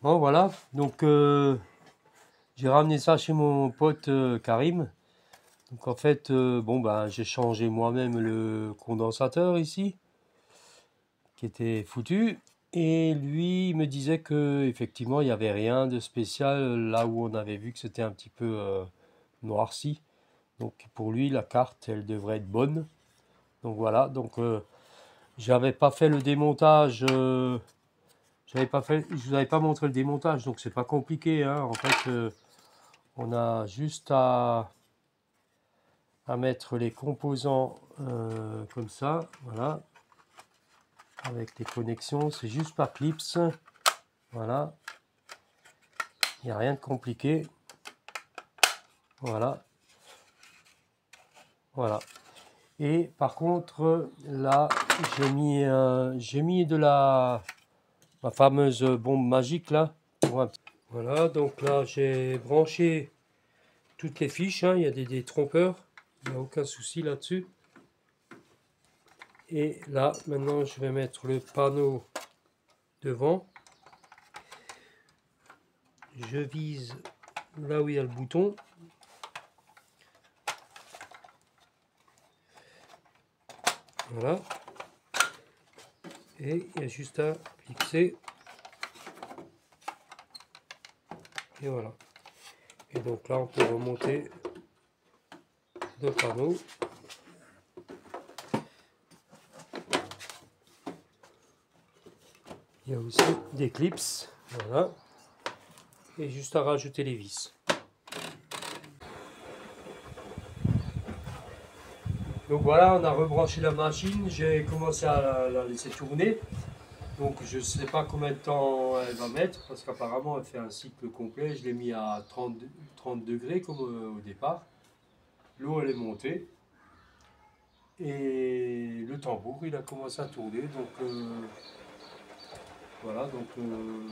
Bon voilà, donc j'ai ramené ça chez mon pote Karim. Donc en fait, bon ben j'ai changé moi-même le condensateur ici, qui était foutu. Et lui il me disait que effectivement il n'y avait rien de spécial là où on avait vu que c'était un petit peu noirci. Donc pour lui la carte elle devrait être bonne. Donc voilà, donc j'avais pas fait le démontage. Je vous avais pas montré le démontage, donc c'est pas compliqué, hein. En fait, on a juste à mettre les composants comme ça, voilà, avec les connexions. C'est juste par clips, voilà. Il n'y a rien de compliqué. Voilà, voilà. Et par contre, là, j'ai mis de ma fameuse bombe magique là. Voilà, donc là, j'ai branché toutes les fiches, hein. Il y a des trompeurs, il n'y a aucun souci là-dessus. Et là, maintenant, je vais mettre le panneau devant. Je vise là où il y a le bouton. Voilà. Et il y a juste à fixer. Et voilà. Et donc là, on peut remonter le panneau. Il y a aussi des clips. Voilà. Et juste à rajouter les vis. Donc voilà, on a rebranché la machine. J'ai commencé à la laisser tourner. Donc je ne sais pas combien de temps elle va mettre, parce qu'apparemment elle fait un cycle complet. Je l'ai mis à 30 degrés comme au départ. L'eau elle est montée. Et le tambour il a commencé à tourner. Donc voilà, donc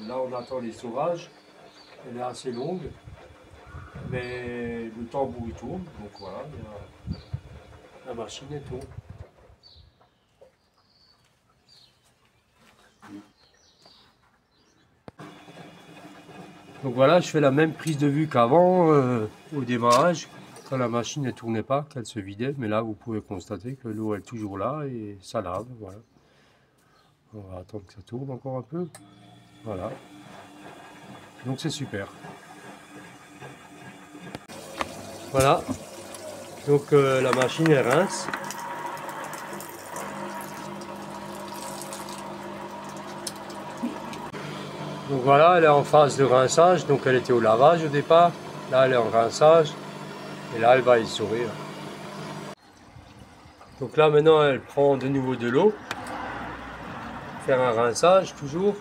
là on attend l'essorage. Elle est assez longue. Mais le tambour il tourne. Donc voilà, la machine elle tourne. Donc voilà, je fais la même prise de vue qu'avant au démarrage, quand la machine ne tournait pas, qu'elle se vidait. Mais là, vous pouvez constater que l'eau est toujours là et ça lave. Voilà. On va attendre que ça tourne encore un peu. Voilà. Donc c'est super. Voilà. Donc la machine elle rince. Donc voilà, elle est en phase de rinçage. Donc elle était au lavage au départ. Là, elle est en rinçage. Et là, elle va essorer. Donc là, maintenant, elle prend de nouveau de l'eau. Faire un rinçage toujours.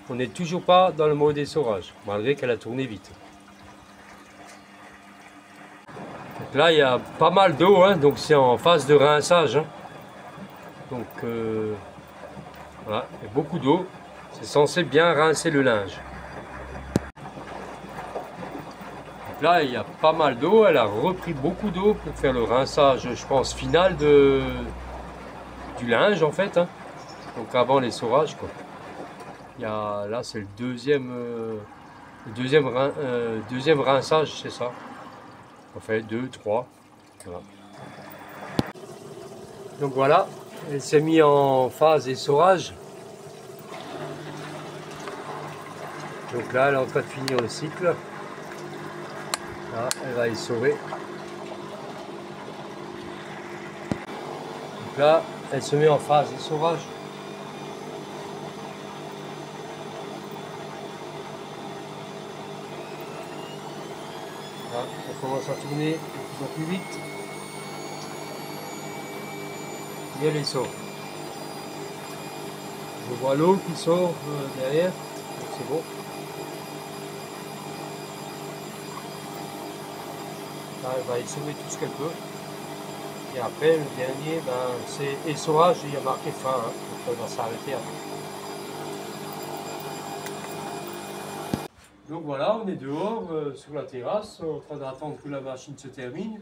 On n'est toujours pas dans le mode essorage, malgré qu'elle a tourné vite. Donc là, il y a pas mal d'eau, hein, donc c'est en phase de rinçage. Hein. Donc voilà, il y a beaucoup d'eau. C'est censé bien rincer le linge. Donc là, il y a pas mal d'eau. Elle a repris beaucoup d'eau pour faire le rinçage, je pense, final du linge, en fait. Hein. Donc avant l'essorage, quoi. Il y a, là, c'est le deuxième rinçage, c'est ça. On fait 2, 3. Voilà. Donc voilà, elle s'est mise en phase essorage. Donc là, elle est en train de finir le cycle. Là, elle va essorer. Donc là, elle se met en phase essorage. Là, ça commence à tourner de plus en plus vite. Et elle essore. Je vois l'eau qui sort derrière. Donc c'est bon. Là, elle va essorer tout ce qu'elle peut. Et après, le dernier, ben, c'est essorage, il y a marqué fin. Hein, donc elle va s'arrêter après. Donc voilà, on est dehors sur la terrasse, en train d'attendre que la machine se termine.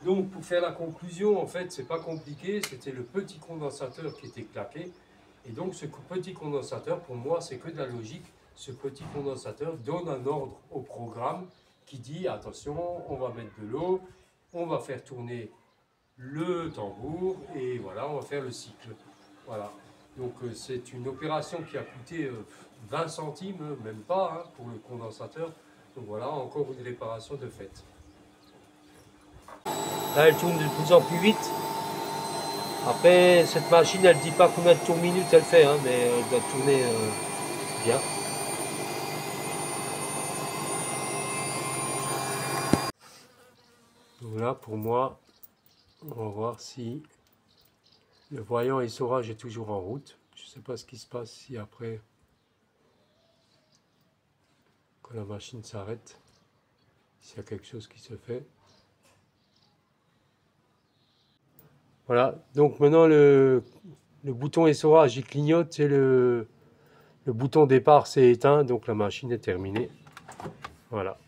Donc pour faire la conclusion, en fait, c'est pas compliqué, c'était le petit condensateur qui était claqué. Et donc ce petit condensateur, pour moi, c'est que de la logique. Ce petit condensateur donne un ordre au programme qui dit attention, on va mettre de l'eau, on va faire tourner le tambour et voilà, on va faire le cycle. Voilà. Donc c'est une opération qui a coûté 20 centimes, même pas, hein, pour le condensateur. Donc voilà, encore une réparation de fait. Là, elle tourne de plus en plus vite. Après, cette machine, elle ne dit pas combien de tours minutes elle fait, hein, mais elle doit tourner bien. Donc là, pour moi, on va voir si le voyant essorage est toujours en route. Je ne sais pas ce qui se passe si après, quand la machine s'arrête, s'il y a quelque chose qui se fait. Voilà, donc maintenant le bouton essorage il clignote et le bouton départ s'est éteint, donc la machine est terminée. Voilà.